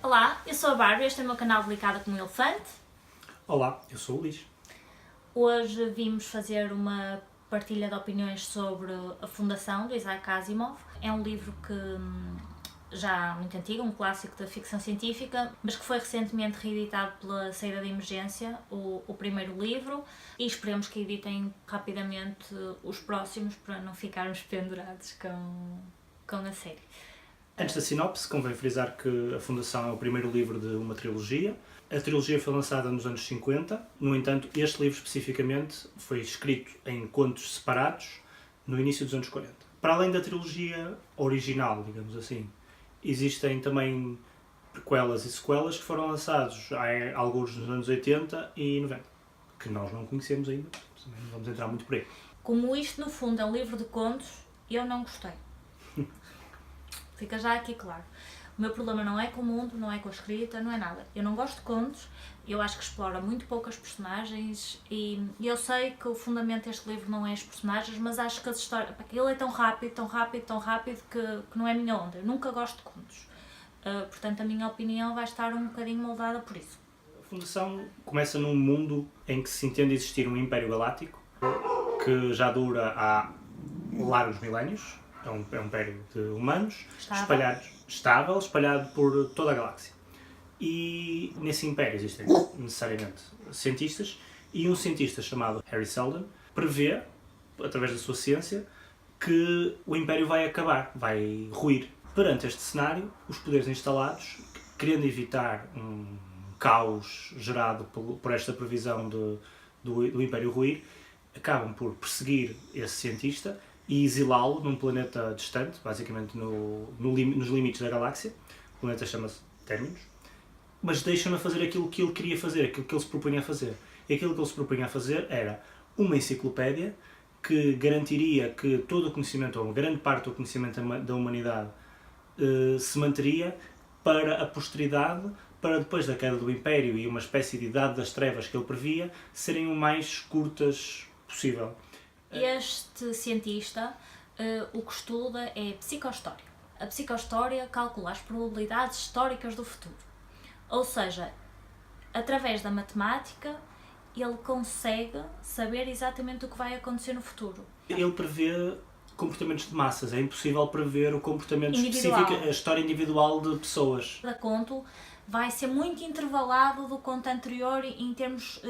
Olá, eu sou a Bárbara, este é o meu canal Delicada como um Elefante. Olá, eu sou o Luís. Hoje vimos fazer uma partilha de opiniões sobre a Fundação, do Isaac Asimov. É um livro que já muito antigo, um clássico da ficção científica, mas que foi recentemente reeditado pela Saída de Emergência, o primeiro livro, e esperemos que editem rapidamente os próximos para não ficarmos pendurados com a série. Antes da sinopse, convém frisar que A Fundação é o primeiro livro de uma trilogia. A trilogia foi lançada nos anos 50, no entanto, este livro especificamente foi escrito em contos separados no início dos anos 40. Para além da trilogia original, digamos assim, existem também prequelas e sequelas que foram lançados há alguns nos anos 80 e 90, que nós não conhecemos ainda, também não vamos entrar muito por aí. Como isto, no fundo, é um livro de contos, eu não gostei. Fica já aqui claro. O meu problema não é com o mundo, não é com a escrita, não é nada. Eu não gosto de contos, eu acho que explora muito poucas personagens e eu sei que o fundamento deste livro não é as personagens, mas acho que as histórias... Ele é tão rápido que não é a minha onda. Eu nunca gosto de contos. Portanto, a minha opinião vai estar um bocadinho moldada por isso. A Fundação começa num mundo em que se entende existir um Império Galáctico que já dura há largos milénios. É um império de humanos espalhado por toda a galáxia. E nesse império existem necessariamente cientistas, e um cientista chamado Hari Seldon prevê, através da sua ciência, que o império vai acabar, vai ruir. Perante este cenário, os poderes instalados, querendo evitar um caos gerado por esta previsão do império ruir, acabam por perseguir esse cientista e exilá-lo num planeta distante, basicamente nos limites da galáxia. O planeta chama-se Terminus. Mas deixam-no fazer aquilo que ele queria fazer, aquilo que ele se propunha a fazer. E aquilo que ele se propunha a fazer era uma enciclopédia que garantiria que todo o conhecimento, ou uma grande parte do conhecimento da humanidade, se manteria para a posteridade, para depois da queda do Império e uma espécie de Idade das Trevas que ele previa, serem o mais curtas possível. Este cientista, o que estuda é psicohistória. A psicohistória calcula as probabilidades históricas do futuro. Ou seja, através da matemática, ele consegue saber exatamente o que vai acontecer no futuro. Ele prevê comportamentos de massas, é impossível prever o comportamento Individual. específico, a história individual de pessoas. Cada conto vai ser muito intervalado do conto anterior em termos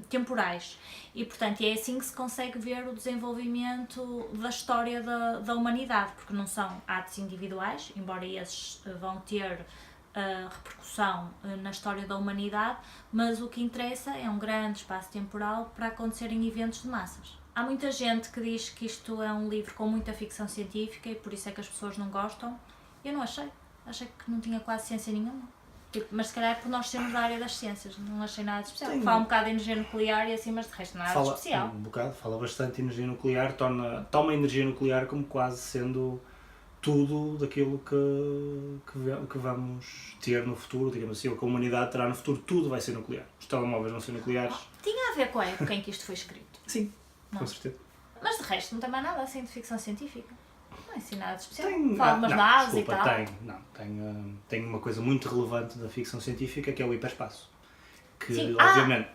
temporais e, portanto, é assim que se consegue ver o desenvolvimento da história da humanidade, porque não são atos individuais, embora esses vão ter repercussão na história da humanidade, mas o que interessa é um grande espaço temporal para acontecerem eventos de massas. Há muita gente que diz que isto é um livro com muita ficção científica e por isso é que as pessoas não gostam. Eu não achei. Achei que não tinha quase ciência nenhuma. Mas se calhar é por nós sermos da área das ciências, não achei nada de especial. Fala um bocado de energia nuclear e assim, mas de resto nada de especial. Fala bastante de energia nuclear, toma a energia nuclear como quase sendo tudo daquilo que vamos ter no futuro, digamos assim, o que a humanidade terá no futuro, tudo vai ser nuclear. Os telemóveis vão ser nucleares. Tinha a ver com a época em que isto foi escrito. Sim, com certeza. Mas de resto não tem mais nada assim de ficção científica. Não é assim nada de especial. Fala umas naves e tal. Tem uma coisa muito relevante da ficção científica, que é o hiperespaço. Que, sim. obviamente...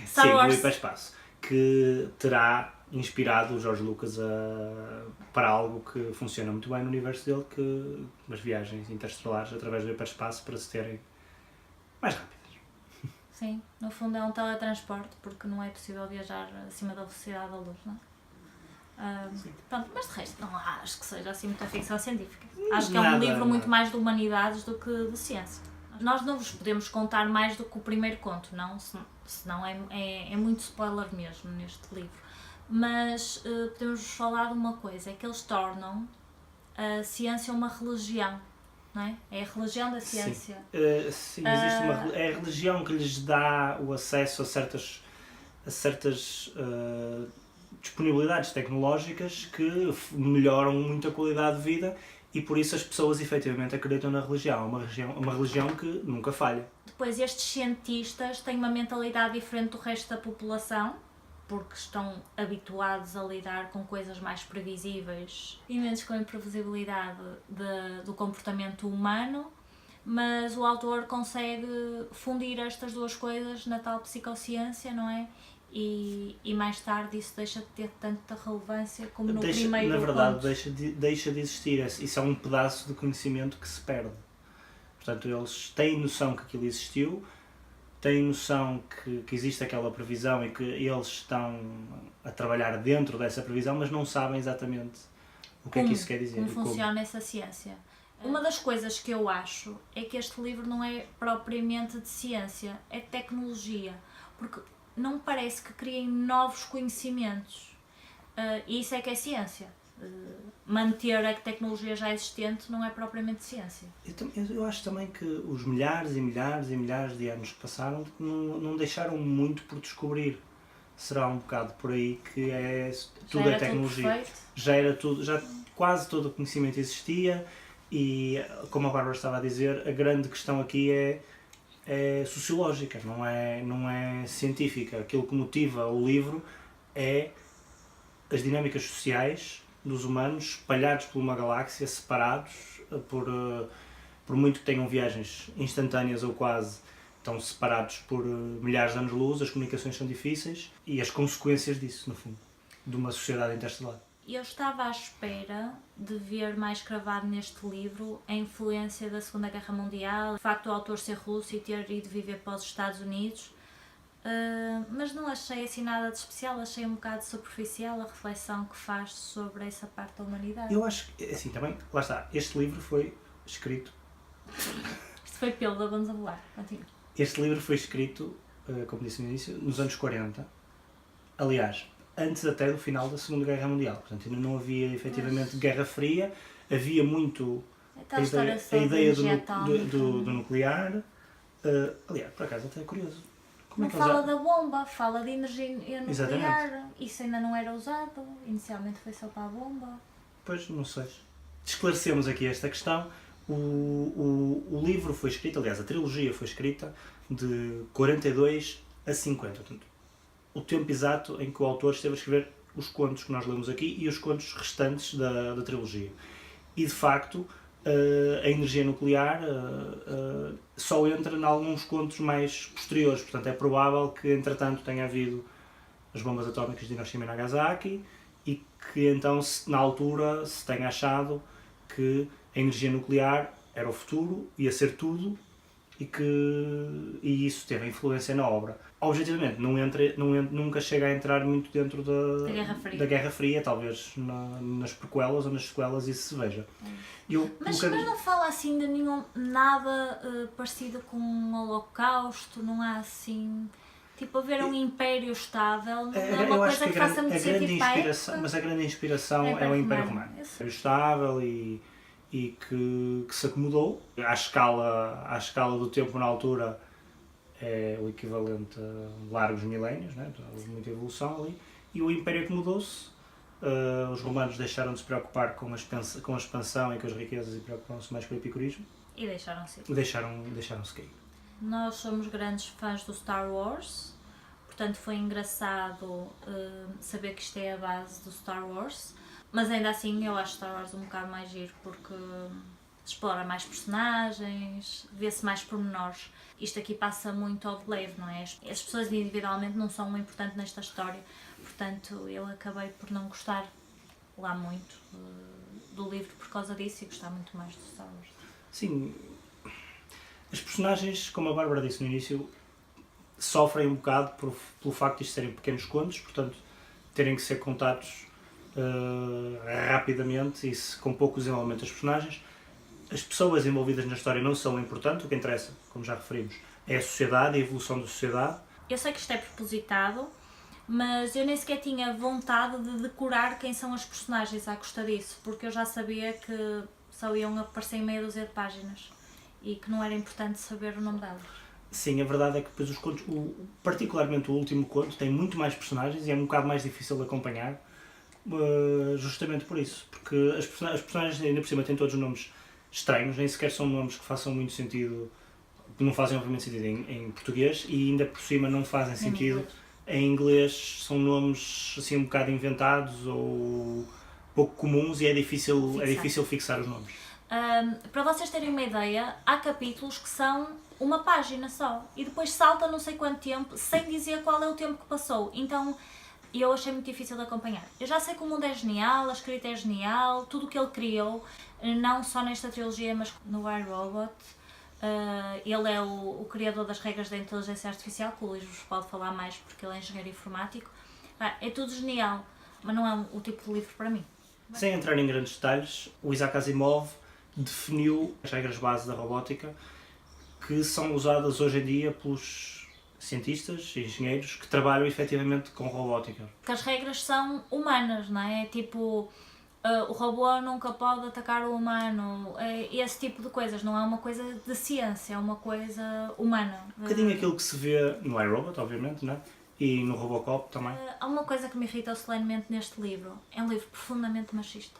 Star Wars. O hiperespaço. Que terá inspirado o George Lucas para algo que funciona muito bem no universo dele, que as viagens interestelares através do hiperespaço para se terem mais rápidas. Sim, no fundo é um teletransporte, porque não é possível viajar acima da velocidade da luz, não é? Pronto, mas de resto não acho que seja assim muita ficção científica. Acho que é um livro muito mais de humanidades do que de ciência. Nós não vos podemos contar mais do que o primeiro conto, não? Senão é muito spoiler mesmo neste livro. Mas podemos falar de uma coisa, é que eles tornam a ciência uma religião, não é? É a religião da ciência. Sim, existe é a religião que lhes dá o acesso a certas disponibilidades tecnológicas que melhoram muito a qualidade de vida e por isso as pessoas efetivamente acreditam na religião. Uma religião que nunca falha. Depois estes cientistas têm uma mentalidade diferente do resto da população, porque estão habituados a lidar com coisas mais previsíveis e menos com a imprevisibilidade do comportamento humano. mas o autor consegue fundir estas duas coisas na tal psicociência, não é? E mais tarde isso deixa de ter tanta relevância como no primeiro na verdade, conto. deixa de existir. Isso é um pedaço de conhecimento que se perde. Portanto, eles têm noção que aquilo existiu, têm noção que existe aquela previsão e que eles estão a trabalhar dentro dessa previsão, mas não sabem exatamente o que é que isso quer dizer. Como funciona essa ciência. Uma das coisas que eu acho é que este livro não é propriamente de ciência, é de tecnologia, porque não me parece que criem novos conhecimentos. E isso é que é ciência. Manter a tecnologia já existente não é propriamente ciência. Eu acho também que os milhares e milhares e milhares de anos que passaram não deixaram muito por descobrir. Será um bocado por aí que tudo é tecnologia. Já quase todo o conhecimento existia e, como a Bárbara estava a dizer, a grande questão aqui é sociológica, não é científica. Aquilo que motiva o livro é as dinâmicas sociais dos humanos espalhados por uma galáxia, separados, por muito que tenham viagens instantâneas ou quase, estão separados por milhares de anos-luz, as comunicações são difíceis e as consequências disso, no fundo, de uma sociedade interestelar. Eu estava à espera de ver mais cravado neste livro a influência da Segunda Guerra Mundial, o facto do autor ser russo e ter ido viver para os Estados Unidos, mas não achei assim nada de especial, achei um bocado superficial a reflexão que faz sobre essa parte da humanidade. Eu acho que, assim, também, lá está, este livro foi escrito... Isto foi pelo da Vamos a Voar, continua. Este livro foi escrito, como disse no início, nos anos 40, aliás, antes até do final da Segunda Guerra Mundial. Portanto, ainda não havia efetivamente Guerra Fria, havia muito a ideia do nuclear. Aliás, por acaso até é curioso. Não fala da bomba, fala de energia nuclear. Exatamente. Isso ainda não era usado, inicialmente foi só para a bomba. Pois, não sei. Esclarecemos aqui esta questão. O livro foi escrito, aliás, a trilogia foi escrita de 42 a 50. Portanto, o tempo exato em que o autor esteve a escrever os contos que nós lemos aqui e os contos restantes da trilogia. E, de facto, a energia nuclear só entra em alguns contos mais posteriores. Portanto, é provável que, entretanto, tenha havido as bombas atómicas de Hiroshima e Nagasaki e que, então, na altura, se tenha achado que a energia nuclear era o futuro, ia ser tudo, e isso teve influência na obra. Objetivamente, nunca chega a entrar muito dentro da Guerra Fria, talvez nas prequelas ou nas sequelas isso se veja. Mas não fala assim de nada parecido com um holocausto, não há assim... Tipo, haver um império estável, não é uma coisa que faça muito sentido para a época. Mas a grande inspiração é o Império Romano. É um império estável e que se acomodou. À escala do tempo na altura é o equivalente a largos milénios, né? Houve muita evolução ali. E o Império acomodou-se. Os romanos deixaram de se preocupar com a expansão e com as riquezas e preocuparam-se mais com o epicurismo. E deixaram-se. Deixaram-se cair. Nós somos grandes fãs do Star Wars, portanto foi engraçado saber que isto é a base do Star Wars, mas ainda assim eu acho Star Wars um bocado mais giro porque explora mais personagens, vê-se mais pormenores. Isto aqui passa muito ao de leve, não é? As pessoas individualmente não são muito importantes nesta história, portanto eu acabei por não gostar lá muito do livro por causa disso e gostar muito mais do Star Wars. Sim. As personagens, como a Bárbara disse no início, sofrem um bocado pelo facto de isto serem pequenos contos, portanto, terem que ser contados rapidamente e com pouco desenvolvimento das personagens. As pessoas envolvidas na história não são importantes, o que interessa, como já referimos, é a sociedade, a evolução da sociedade. Eu sei que isto é propositado, mas eu nem sequer tinha vontade de decorar quem são as personagens à custa disso, porque eu já sabia que só iam aparecer em meia dúzia de páginas. E que não era importante saber o nome delas. Sim, a verdade é que depois os contos, particularmente o último conto, tem muito mais personagens e é um bocado mais difícil de acompanhar, justamente por isso. Porque as personagens ainda por cima têm todos nomes estranhos, nem sequer são nomes que façam muito sentido, não fazem obviamente sentido em português e ainda por cima não fazem sentido em inglês, são nomes assim um bocado inventados ou pouco comuns e é difícil fixar os nomes. Para vocês terem uma ideia, há capítulos que são uma página só e depois salta não sei quanto tempo sem dizer qual é o tempo que passou. Então eu achei muito difícil de acompanhar. Eu já sei que o mundo é genial, a escrita é genial, tudo o que ele criou, não só nesta trilogia mas no iRobot. Ele é o criador das regras da inteligência artificial, que o Luís vos pode falar mais porque ele é engenheiro informático. É tudo genial, mas não é o tipo de livro para mim. Sem entrar em grandes detalhes, o Isaac Asimov definiu as regras base da robótica que são usadas hoje em dia pelos cientistas e engenheiros que trabalham efetivamente com robótica. Porque as regras são humanas, não é? Tipo, o robô nunca pode atacar o humano, esse tipo de coisas, não é uma coisa de ciência, é uma coisa humana. Um bocadinho aquilo que se vê no iRobot, obviamente, não é? E no Robocop também. Há uma coisa que me irrita solenemente neste livro, é um livro profundamente machista.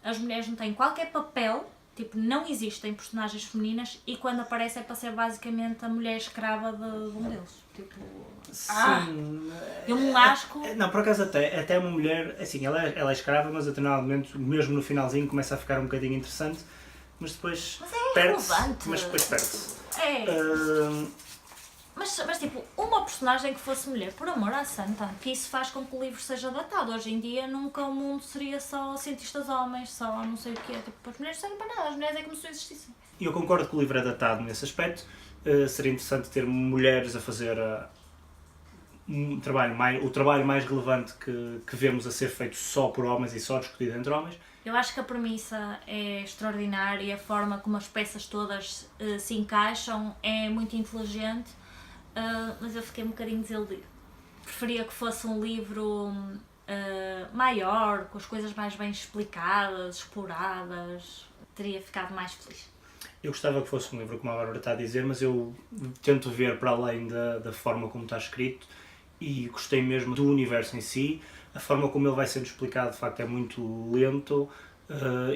As mulheres não têm qualquer papel, tipo, não existem personagens femininas e quando aparece é para ser basicamente a mulher escrava de um deles. Tipo, sim. Eu me lasco. Não, por acaso até uma mulher, assim, ela é escrava, mas a determinado momento, mesmo no finalzinho, começa a ficar um bocadinho interessante, mas depois Mas é perde-se. relevante. Mas depois perde-se. Mas tipo, uma personagem que fosse mulher, por amor à santa, que isso faz com que o livro seja datado. Hoje em dia nunca o mundo seria só cientistas homens, só não sei o quê. Tipo, as mulheres não servem para nada, as mulheres é como se não existissem. E eu concordo que o livro é datado nesse aspecto. Seria interessante ter mulheres a fazer o trabalho mais relevante que vemos a ser feito só por homens e só discutido entre homens. Eu acho que a premissa é extraordinária e a forma como as peças todas se encaixam é muito inteligente, mas eu fiquei um bocadinho desiludida. Preferia que fosse um livro maior, com as coisas mais bem explicadas, exploradas, teria ficado mais feliz. Eu gostava que fosse um livro, como a Bárbara está a dizer, mas eu tento ver para além da forma como está escrito e gostei mesmo do universo em si. A forma como ele vai sendo explicado, de facto, é muito lento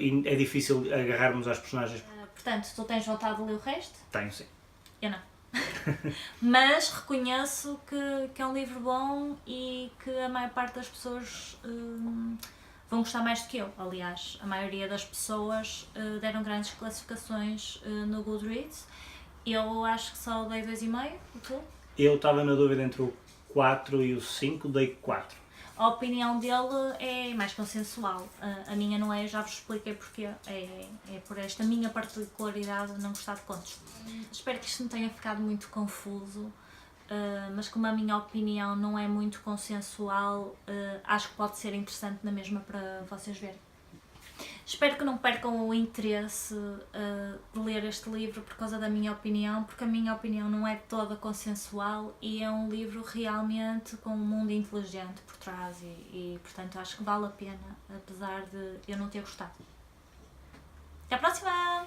e é difícil agarrarmos às personagens. Portanto, tu tens vontade de ler o resto? Tenho, sim. Eu não. Mas reconheço que é um livro bom e que a maior parte das pessoas vão gostar mais do que eu. Aliás, a maioria das pessoas deram grandes classificações no Goodreads. Eu acho que só dei 2,5. E tu? Eu estava na dúvida entre o 4 e o 5, dei 4. A opinião dele é mais consensual. A minha não é, já vos expliquei porque é por esta minha particularidade de não gostar de contos. Espero que isto não tenha ficado muito confuso, mas como a minha opinião não é muito consensual, acho que pode ser interessante na mesma para vocês verem. Espero que não percam o interesse de ler este livro por causa da minha opinião, porque a minha opinião não é toda consensual e é um livro realmente com um mundo inteligente por trás e portanto acho que vale a pena, apesar de eu não ter gostado. Até à próxima!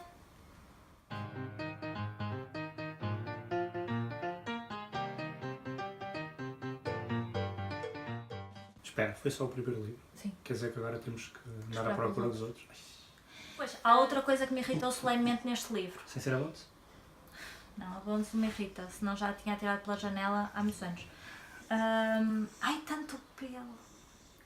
Espera, foi só o primeiro livro? Sim. Quer dizer que agora temos que andar à procura dos outros? Pois, há outra coisa que me irritou solenemente neste livro. Sem ser a Bones? Não, a Bones me irrita, senão já tinha tirado pela janela há muitos anos. Ai, tanto pelo!